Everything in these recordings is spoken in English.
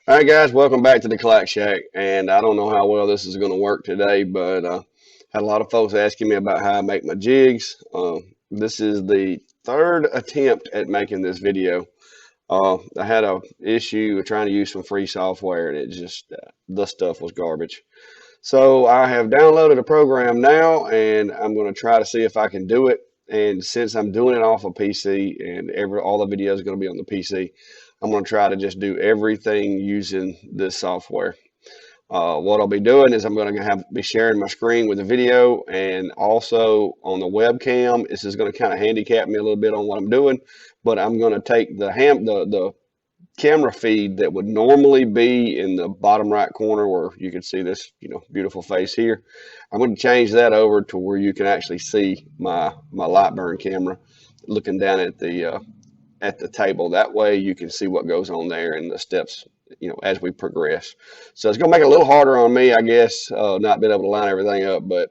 All right, guys, welcome back to the Clack Shack. And I don't know how well this is going to work today, but had a lot of folks asking me about how I make my jigs. This is the third attempt at making this video. I had a issue with trying to use some free software, and it just the stuff was garbage. So I have downloaded a program now, and I'm going to try to see if I can do it. And since I'm doing it off a PC, and all the videos are going to be on the PC, I'm going to try to just do everything using this software. What I'll be doing is I'm going to be sharing my screen with the video, and also on the webcam. This is going to kind of handicap me a little bit on what I'm doing, but I'm going to take the camera feed that would normally be in the bottom right corner where you can see this, beautiful face here. I'm going to change that over to where you can actually see my Lightburn camera looking down at the table. That way you can see what goes on there and the steps, as we progress. So it's going to make it a little harder on me, I guess, not being able to line everything up. But,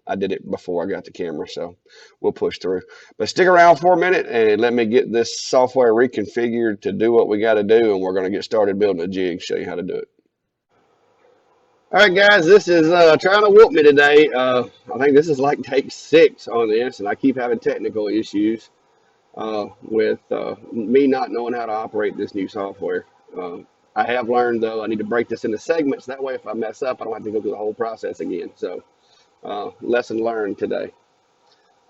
I did it before I got the camera, so we'll push through. But stick around for a minute and let me get this software reconfigured to do what we got to do. And we're going to get started building a jig, show you how to do it. All right, guys, this is trying to whoop me today. I think this is like take 6 on this, and I keep having technical issues with me not knowing how to operate this new software. I have learned, though, I need to break this into segments. That way, if I mess up, I don't have to go through the whole process again. So, lesson learned today.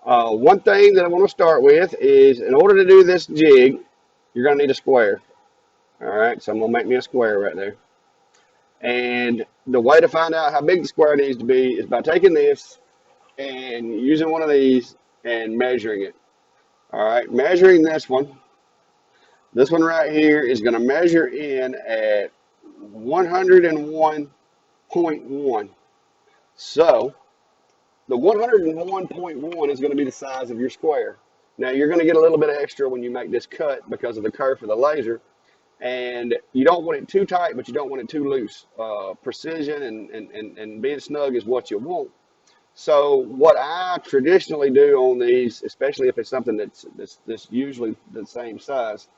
One thing that I want to start with is in order to do this jig, you're going to need a square. All right, so I'm going to make me a square right there. And the way to find out how big the square needs to be is by taking this and using one of these and measuring it. All right, measuring this one. This one right here is going to measure in at 101.1. So the 101.1 is going to be the size of your square. Now you're going to get a little bit of extra when you make this cut because of the curve of the laser. And you don't want it too tight, but you don't want it too loose. Precision and being snug is what you want. So what I traditionally do on these, especially if it's something that's usually the same size,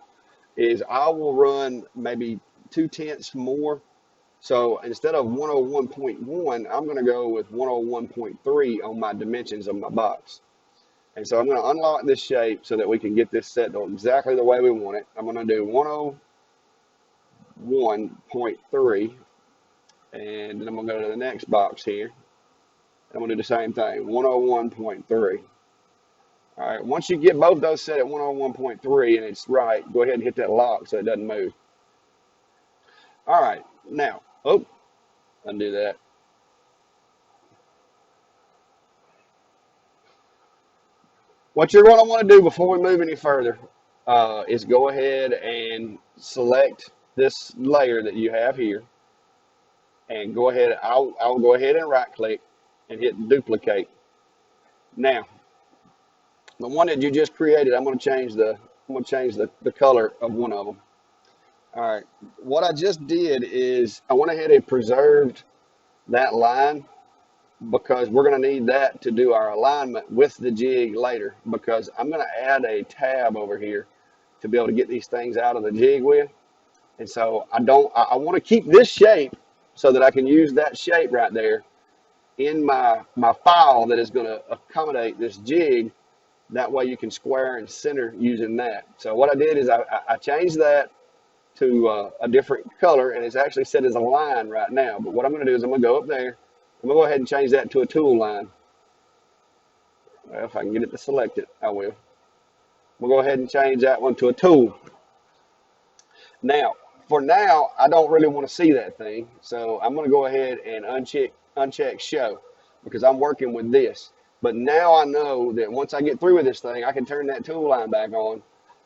is I will run maybe 2/10 more. So instead of 101.1, I'm going to go with 101.3 on my dimensions of my box. And so I'm going to unlock this shape so that we can get this set to exactly the way we want it. I'm going to do 101.3, and then I'm going to go to the next box here. I'm going to do the same thing, 101.3. All right, once you get both those set at 101.3 and it's right, go ahead and hit that lock so it doesn't move. All right, now, undo that. What you're going to want to do before we move any further is go ahead and select this layer that you have here, and go ahead. I'll go ahead and right click and hit duplicate. Now, the one that you just created, I'm going to change the color of one of them. All right. What I just did is I went ahead and preserved that line because we're going to need that to do our alignment with the jig later, because I'm going to add a tab over here to be able to get these things out of the jig with. And so I want to keep this shape so that I can use that shape right there in my file that is going to accommodate this jig. That way you can square and center using that. So what I did is I changed that to a different color, and it's actually set as a line right now. But what I'm going to do is I'm going to go up there. I'm going to go ahead and change that to a tool line. Well, if I can get it to select it, I will. We'll go ahead and change that one to a tool. Now, for now, I don't really want to see that thing. So I'm going to go ahead and uncheck show because I'm working with this. But now I know that once I get through with this thing, I can turn that tool line back on,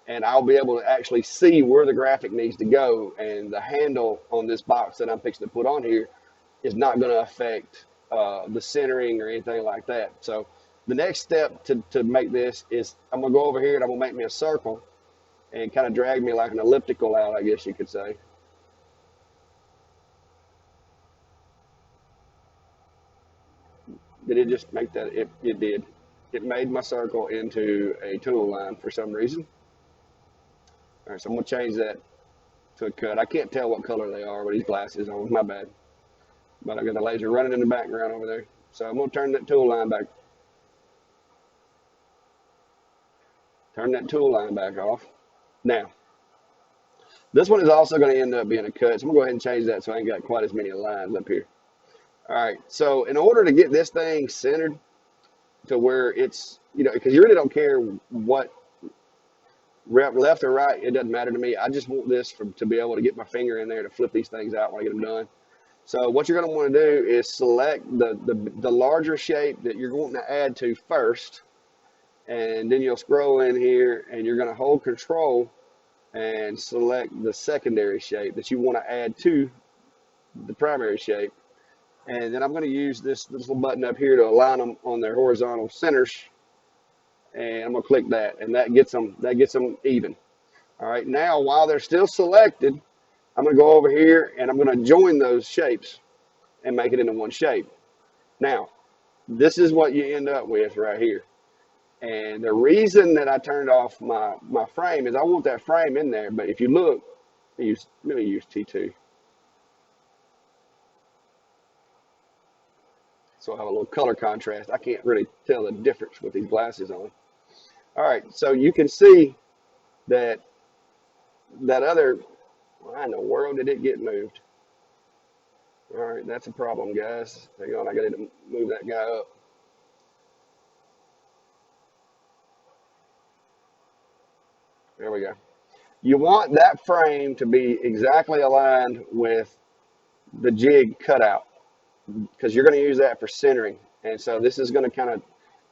and I'll be able to actually see where the graphic needs to go. And the handle on this box that I'm fixing to put on here is not going to affect the centering or anything like that. So the next step to make this is I'm going to go over here and I'm going to make me a circle and kind of drag me like an elliptical out, I guess you could say. Did it just make that? It did. It made my circle into a tool line for some reason. All right, so I'm going to change that to a cut. I can't tell what color they are with these glasses on. My bad. But I got the laser running in the background over there. So I'm going to turn that tool line back. Turn that tool line back off. Now, this one is also going to end up being a cut. So I'm going to go ahead and change that so I ain't got quite as many lines up here. All right. So in order to get this thing centered to where it's, because you really don't care what left or right, it doesn't matter to me. I just want this to be able to get my finger in there to flip these things out when I get them done. So what you're going to want to do is select the larger shape that you're going to add to first, and then you'll scroll in here and you're going to hold control and select the secondary shape that you want to add to the primary shape. And then I'm going to use this little button up here to align them on their horizontal centers, and I'm going to click that, and that gets them even. All right, now while they're still selected, I'm going to go over here and I'm going to join those shapes and make it into one shape. Now, this is what you end up with right here. And the reason that I turned off my frame is I want that frame in there. But if you look, let me use T2. So I have a little color contrast. I can't really tell the difference with these glasses on. All right, so you can see that other, why in the world did it get moved? All right, that's a problem, guys. Hang on, I got to move that guy up. There we go. You want that frame to be exactly aligned with the jig cutout because you're going to use that for centering. And so this is going to kind of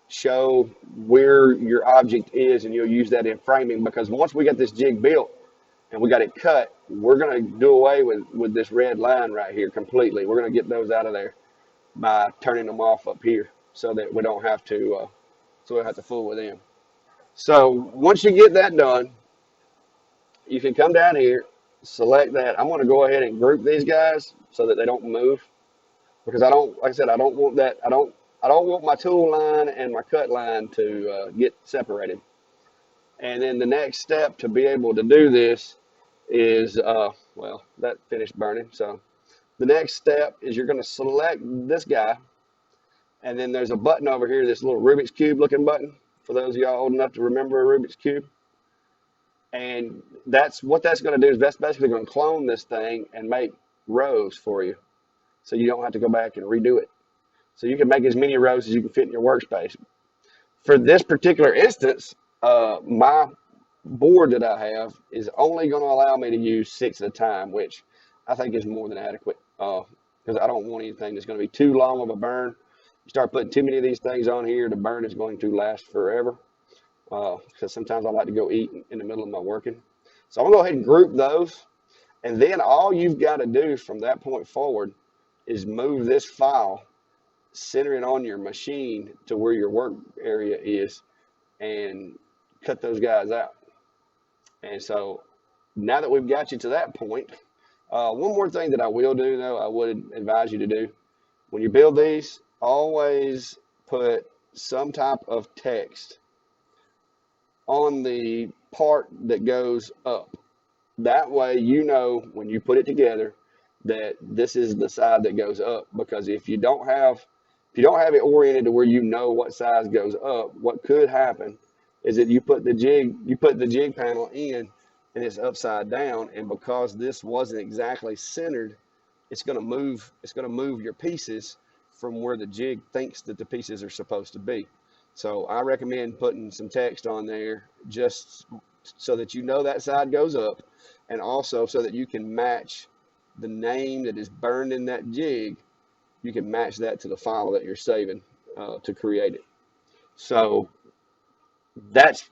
show where your object is, and you'll use that in framing, because once we get this jig built and we got it cut, we're going to do away with this red line right here completely. We're going to get those out of there by turning them off up here so that we don't have to fool with them. So once you get that done, you can come down here, select that. I'm going to go ahead and group these guys so that they don't move, because I don't, like I said, I don't want that. I don't want my tool line and my cut line to get separated. And then the next step to be able to do this is, well, that finished burning. So the next step is you're going to select this guy, and then there's a button over here, this little Rubik's Cube looking button, for those of y'all old enough to remember a Rubik's Cube. And that's what that's going to do, is that's basically going to clone this thing and make rows for you, so you don't have to go back and redo it. So you can make as many rows as you can fit in your workspace. For this particular instance, my board that I have is only going to allow me to use 6 at a time, which I think is more than adequate, because I don't want anything that's going to be too long of a burn. You start putting too many of these things on here, the burn is going to last forever, because sometimes I like to go eat in the middle of my working. So I'm going to go ahead and group those, and then all you've got to do from that point forward is move this file, center it on your machine to where your work area is, and cut those guys out. And so now that we've got you to that point, one more thing that I will do, though, I would advise you to do when you build these, always put some type of text on the part that goes up. That way you know when you put it together that this is the side that goes up, because if you don't have it oriented to where you know what size goes up, what could happen is that you put the jig panel in and it's upside down, and because this wasn't exactly centered, it's going to move your pieces from where the jig thinks that the pieces are supposed to be. So I recommend putting some text on there just so that you know that side goes up, and also so that you can match the name that is burned in that jig. You can match that to the file that you're saving to create it. So that's,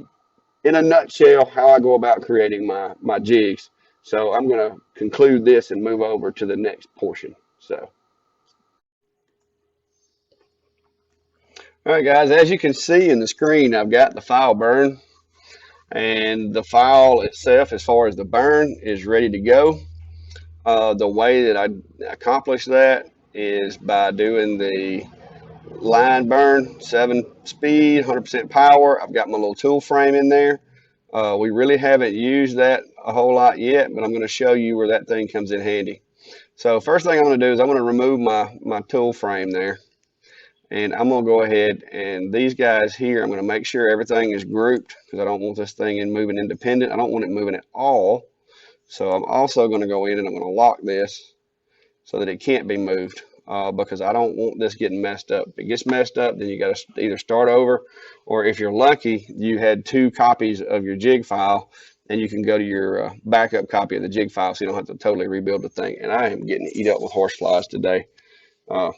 in a nutshell, how I go about creating my jigs. So I'm going to conclude this and move over to the next portion. So, all right, guys, as you can see in the screen, I've got the file burn, and the file itself, as far as the burn, is ready to go. The way that I accomplish that is by doing the line burn, 7 speed, 100% power. I've got my little tool frame in there. We really haven't used that a whole lot yet, but I'm going to show you where that thing comes in handy. So first thing I'm going to do is I'm going to remove my tool frame there. And I'm going to go ahead and these guys here, I'm going to make sure everything is grouped because I don't want this thing in moving independent. I don't want it moving at all. So I'm also going to go in and I'm going to lock this so that it can't be moved because I don't want this getting messed up. If it gets messed up, then you got to either start over, or if you're lucky, you had 2 copies of your jig file and you can go to your backup copy of the jig file so you don't have to totally rebuild the thing. And I am getting eat up with horse flies today. Uh,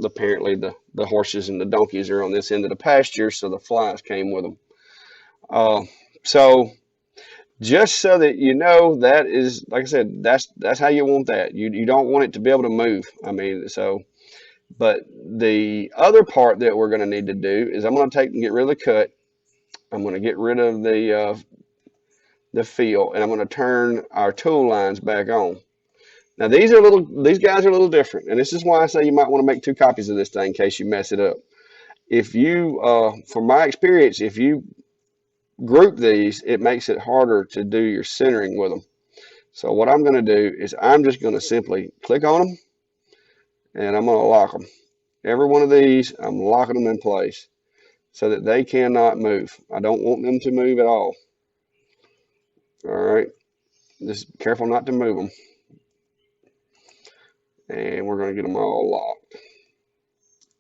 Apparently the horses and the donkeys are on this end of the pasture, so the flies came with them. So just so that you know, that is, like I said, that's how you want that. You don't want it to be able to move. I mean, so, but the other part that we're going to need to do is I'm going to take and get rid of the cut. I'm going to get rid of the feel, and I'm going to turn our tool lines back on. Now these guys are a little different, and this is why I say you might want to make 2 copies of this thing in case you mess it up. If you, from my experience, if you group these, it makes it harder to do your centering with them. So what I'm going to do is I'm just going to simply click on them, and I'm going to lock them. Every one of these, I'm locking them in place so that they cannot move. I don't want them to move at all. All right, just be careful not to move them. And we're going to get them all locked.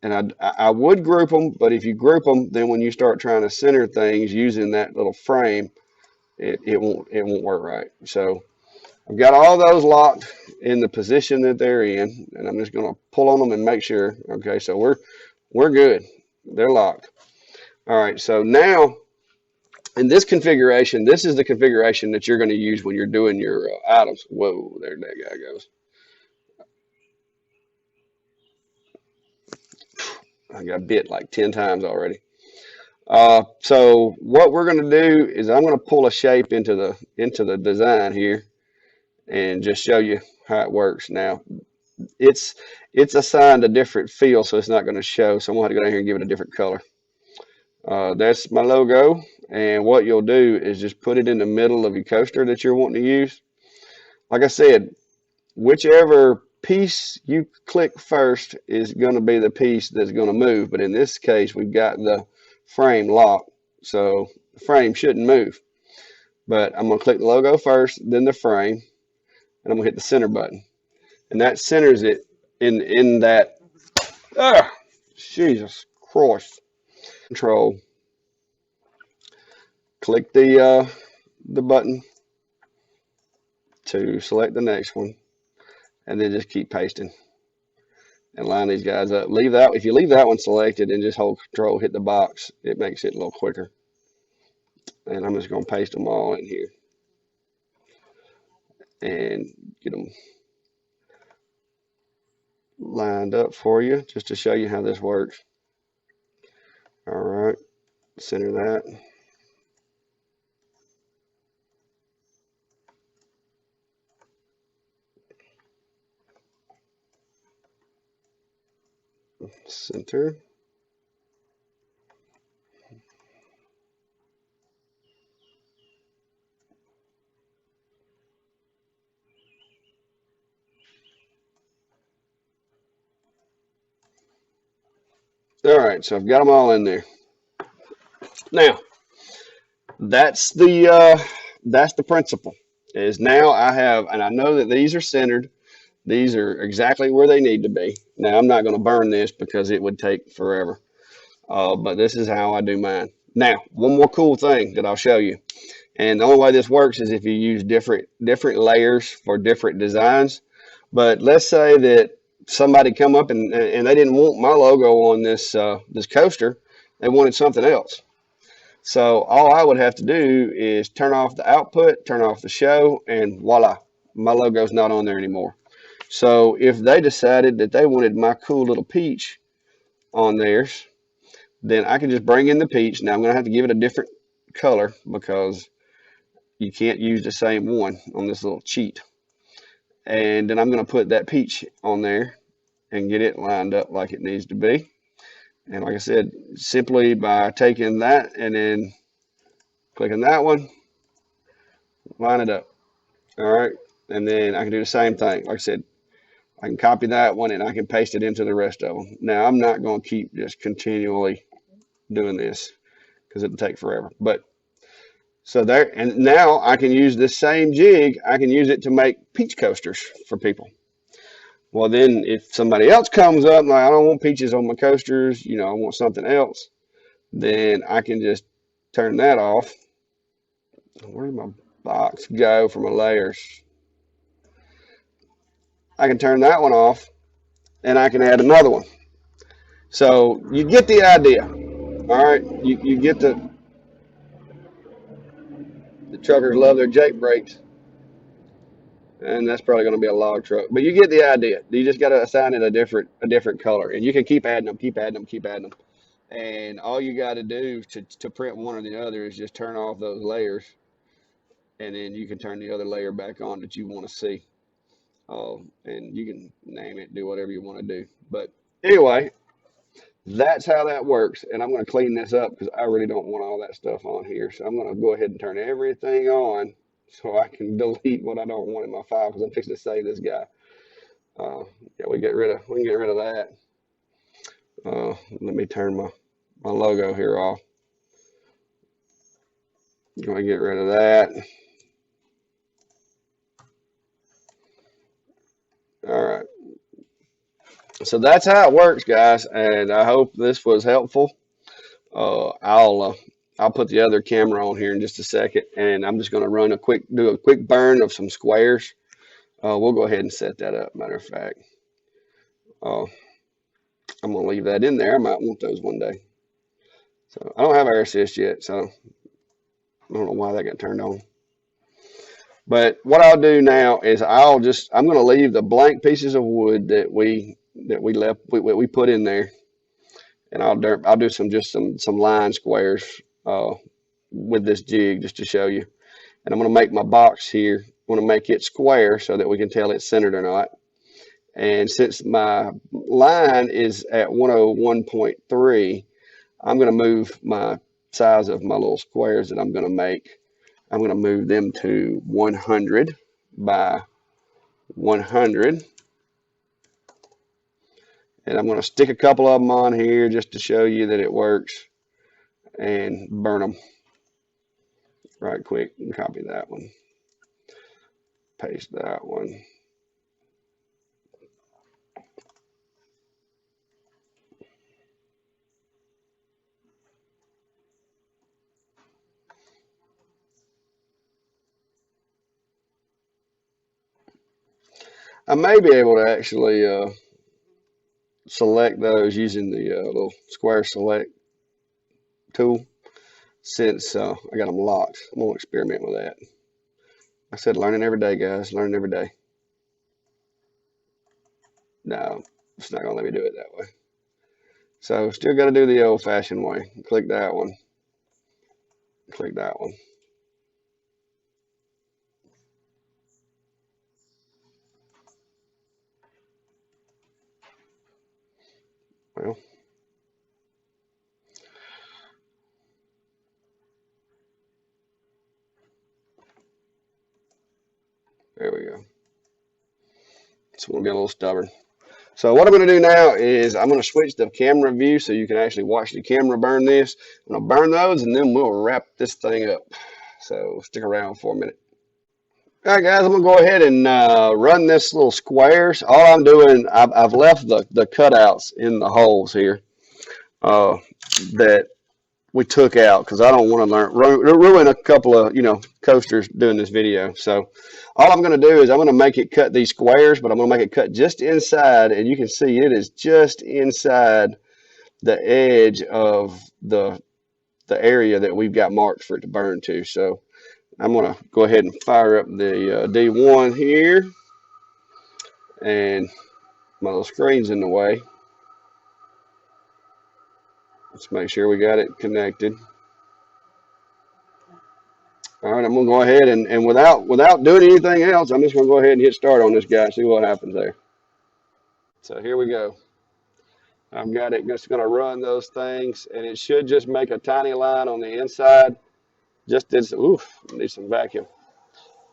And I would group them, but if you group them, then when you start trying to center things using that little frame, it won't work right. So I've got all those locked in the position that they're in, and I'm just going to pull on them and make sure. Okay, so we're good. They're locked. All right, so now in this configuration, this is the configuration that you're going to use when you're doing your items. Whoa, there that guy goes. I got bit like 10 times already. So what we're going to do is I'm going to pull a shape into the design here and just show you how it works. Now it's assigned a different feel, so it's not going to show. So I'm going to have to go down here and give it a different color. That's my logo, and what you'll do is just put it in the middle of your coaster that you're wanting to use. Like I said, whichever piece you click first is going to be the piece that's going to move. But in this case, we've got the frame locked, so the frame shouldn't move. But I'm going to click the logo first, then the frame, and I'm going to hit the center button. And that centers it in that. Ah, Jesus Christ. Control. Click the button to select the next one, and then just keep pasting and line these guys up. If you leave that one selected and just hold control, hit the box, it makes it a little quicker. And I'm just going to paste them all in here and get them lined up for you just to show you how this works. All right, center that. Center. All right, so I've got them all in there. Now, that's the principle. Is now I have, and I know that these are centered. These are exactly where they need to be. Now, I'm not going to burn this because it would take forever. But this is how I do mine. Now, one more cool thing that I'll show you. And the only way this works is if you use different layers for different designs. But let's say that somebody come up and they didn't want my logo on this coaster. They wanted something else. So all I would have to do is turn off the output, turn off the show, and voila, my logo's not on there anymore. So if they decided that they wanted my cool little peach on theirs, then I can just bring in the peach. Now I'm going to have to give it a different color because you can't use the same one on this little cheat. And then I'm going to put that peach on there and get it lined up like it needs to be. And like I said, simply by taking that and then clicking that one, line it up. All right. And then I can do the same thing. Like I said, I can copy that one and I can paste it into the rest of them. Now, I'm not going to keep just continually doing this because it'll take forever. But so there, and now I can use this same jig. I can use it to make peach coasters for people. Well, then if somebody else comes up and like, I don't want peaches on my coasters, you know, I want something else, then I can just turn that off. Where did my box go for my layers? I can turn that one off and I can add another one. So you get the idea. All right, you get the truckers love their Jake brakes, and that's probably going to be a log truck. But you get the idea. You just got to assign it a different color, and you can keep adding them, keep adding them, keep adding them. And all you got to do to print one or the other is just turn off those layers, and then you can turn the other layer back on that you want to see. And you can name it, do whatever you want to do. But anyway, that's how that works. And I'm going to clean this up because I really don't want all that stuff on here. So I'm going to go ahead and turn everything on so I can delete what I don't want in my file because I'm fixing to save this guy. Yeah, we can get rid of that. Let me turn my logo here off. Going to get rid of that. All right. So that's how it works, guys. And I hope this was helpful. I'll put the other camera on here in just a second, and I'm just going to do a quick burn of some squares. We'll go ahead and set that up. Matter of fact, I'm going to leave that in there. I might want those one day. So I don't have air assist yet, so I don't know why that got turned on. But what I'll do now is I'm going to leave the blank pieces of wood that we put in there, and I'll do some line squares with this jig just to show you. And I'm going to make my box here. I want to make it square so that we can tell it's centered or not. And since my line is at 101.3, I'm going to move my size of my little squares that I'm going to make. I'm going to move them to 100 by 100. And I'm going to stick a couple of them on here just to show you that it works and burn them right quick. And copy that one. Paste that one. I may be able to actually select those using the little square select tool since I got them locked. I'm going to experiment with that. I said learning every day, guys. Learning every day. No, it's not going to let me do it that way. So still got to do the old-fashioned way. Click that one. Click that one. Well, there we go. It's going to be a little stubborn. So what I'm going to do now is I'm going to switch the camera view so you can actually watch the camera burn this. I'm going to burn those and then we'll wrap this thing up. So stick around for a minute. All right, guys, I'm going to go ahead and run this little squares. All I'm doing, I've left the cutouts in the holes here that we took out because I don't want to ruin a couple of coasters doing this video. So all I'm going to do is I'm going to make it cut these squares, but I'm going to make it cut just inside, and you can see it is just inside the edge of the area that we've got marked for it to burn to. So I'm going to go ahead and fire up the D1 here, and my little screen's in the way. Let's make sure we got it connected. All right, I'm going to go ahead and without doing anything else, I'm just going to go ahead and hit start on this guy and see what happens there. So here we go. I've got it just going to run those things, and it should just make a tiny line on the inside. Just did some, oof, need some vacuum.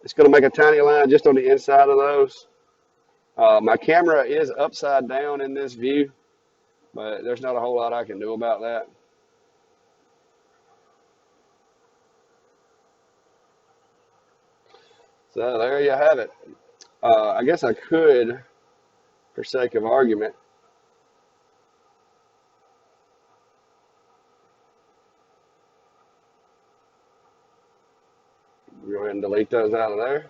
It's going to make a tiny line just on the inside of those. My camera is upside down in this view, but there's not a whole lot I can do about that. So there you have it. I guess I could, for sake of argument, go ahead and delete those out of there.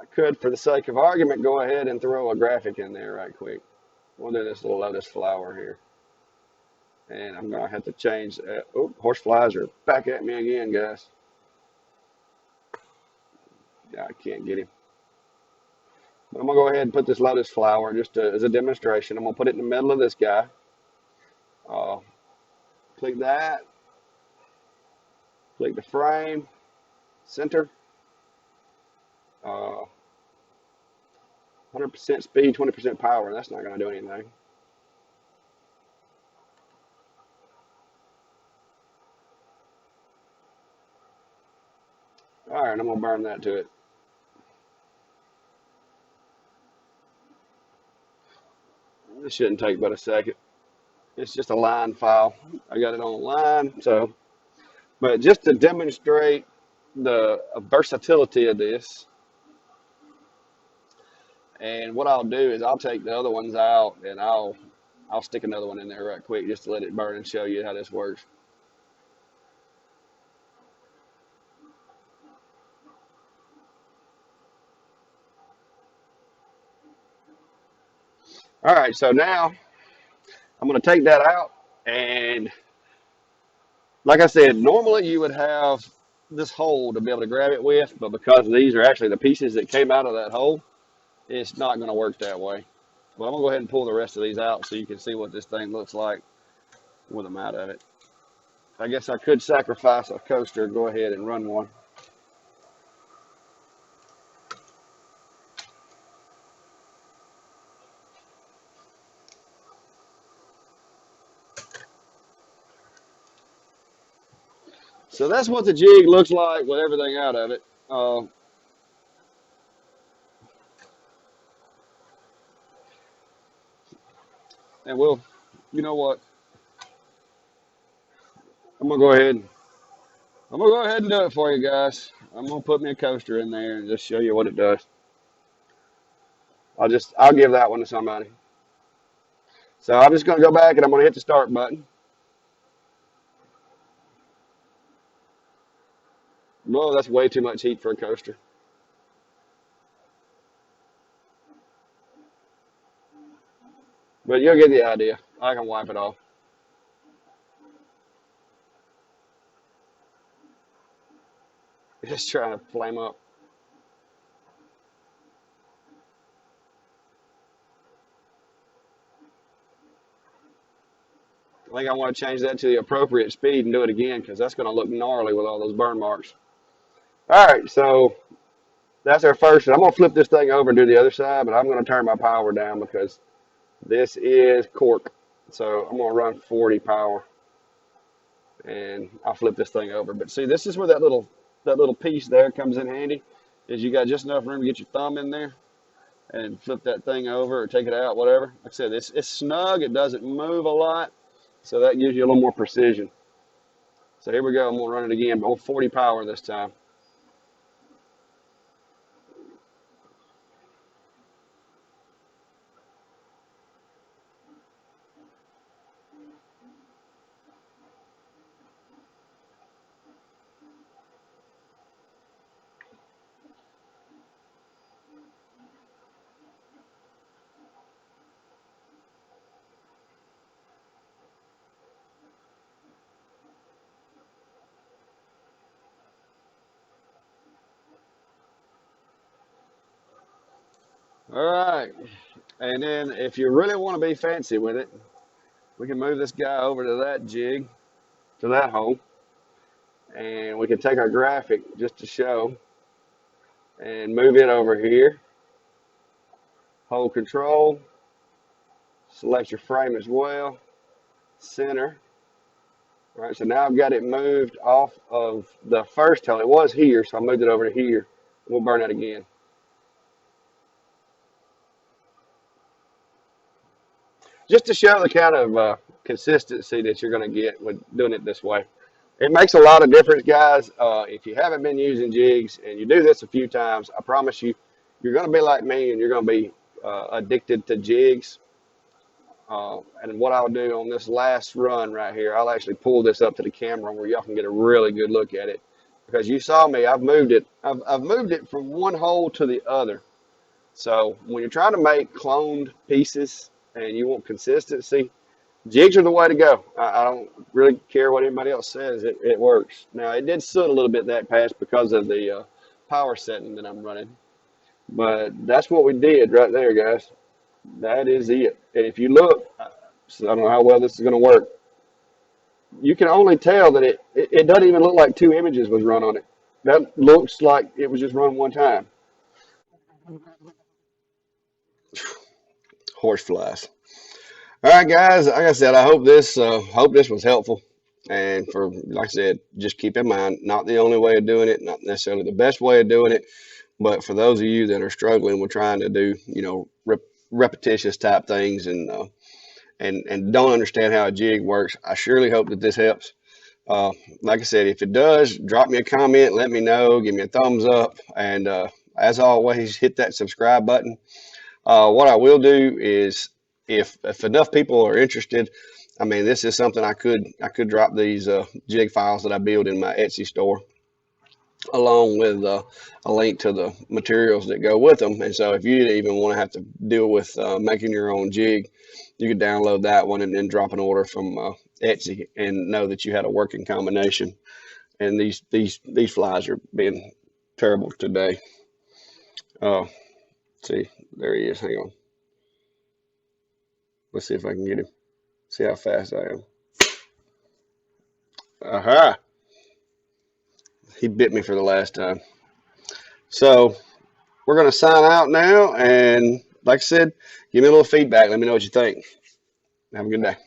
I could, for the sake of argument, go ahead and throw a graphic in there right quick. We'll do this little lotus flower here. And I'm going to have to change that. Oh, horse flies are back at me again, guys. Yeah, I can't get him. But I'm going to go ahead and put this lotus flower just as a demonstration. I'm going to put it in the middle of this guy. Uh, click that. Click the frame. Center. 100% speed, 20% power. That's not going to do anything. All right, I'm going to burn that to it. This shouldn't take but a second. It's just a line file. I got it on line. So, but just to demonstrate the versatility of this, and what I'll do is I'll take the other ones out and I'll stick another one in there right quick just to let it burn and show you how this works. All right, so now I'm going to take that out, and like I said, normally you would have this hole to be able to grab it with, but because these are actually the pieces that came out of that hole, it's not going to work that way. But I'm going to go ahead and pull the rest of these out so you can see what this thing looks like with them out of it. I guess I could sacrifice a coaster and go ahead and run one. So that's what the jig looks like with everything out of it. And you know what? I'm gonna go ahead. I'm gonna go ahead and do it for you guys. I'm gonna put me a coaster in there and just show you what it does. I'll give that one to somebody. So I'm just gonna go back and I'm gonna hit the start button. Whoa, that's way too much heat for a coaster. But you'll get the idea. I can wipe it off. Just trying to flame up. I think I want to change that to the appropriate speed and do it again because that's going to look gnarly with all those burn marks. All right, so that's our first. I'm going to flip this thing over and do the other side, but I'm going to turn my power down because this is cork. So I'm going to run 40 power and I'll flip this thing over. But see, this is where that little piece there comes in handy, is you got just enough room to get your thumb in there and flip that thing over or take it out, whatever. Like I said, it's snug. It doesn't move a lot. So that gives you a little more precision. So here we go. I'm going to run it again, but on 40 power this time. All right. And then if you really want to be fancy with it, we can move this guy over to that jig, to that hole, and we can take our graphic just to show and move it over here. Hold control, select your frame as well, center. All right, so now I've got it moved off of the first tail. It was here, so I moved it over to here. We'll burn it again. Just to show the kind of consistency that you're going to get with doing it this way. It makes a lot of difference, guys. If you haven't been using jigs and you do this a few times, I promise you, you're going to be like me and you're going to be addicted to jigs. And what I'll do on this last run right here, I'll actually pull this up to the camera where y'all can get a really good look at it. Because you saw me, I've moved it. I've moved it from one hole to the other. So when you're trying to make cloned pieces and you want consistency, jigs are the way to go. I don't really care what anybody else says. It works. Now, it did soot a little bit that pass because of the power setting that I'm running. But that's what we did right there, guys. That is it. And if you look, so I don't know how well this is going to work. You can only tell that it doesn't even look like two images was run on it. That looks like it was just run one time. Horse flies. All right, guys. Like I said, I hope this was helpful. And for like I said, just keep in mind, not the only way of doing it, not necessarily the best way of doing it, but for those of you that are struggling with trying to do, repetitious type things and don't understand how a jig works, I surely hope that this helps. Like I said, if it does, drop me a comment, let me know, give me a thumbs up, and as always, hit that subscribe button. What I will do is, if enough people are interested, I mean, this is something I could drop these jig files that I build in my Etsy store, along with a link to the materials that go with them. And so if you didn't even want to have to deal with making your own jig, you could download that one and then drop an order from Etsy and know that you had a working combination. And these flies are being terrible today. See, there he is. Hang on. Let's see if I can get him. See how fast I am. Aha! He bit me for the last time. So we're going to sign out now. And like I said, give me a little feedback. Let me know what you think. Have a good day.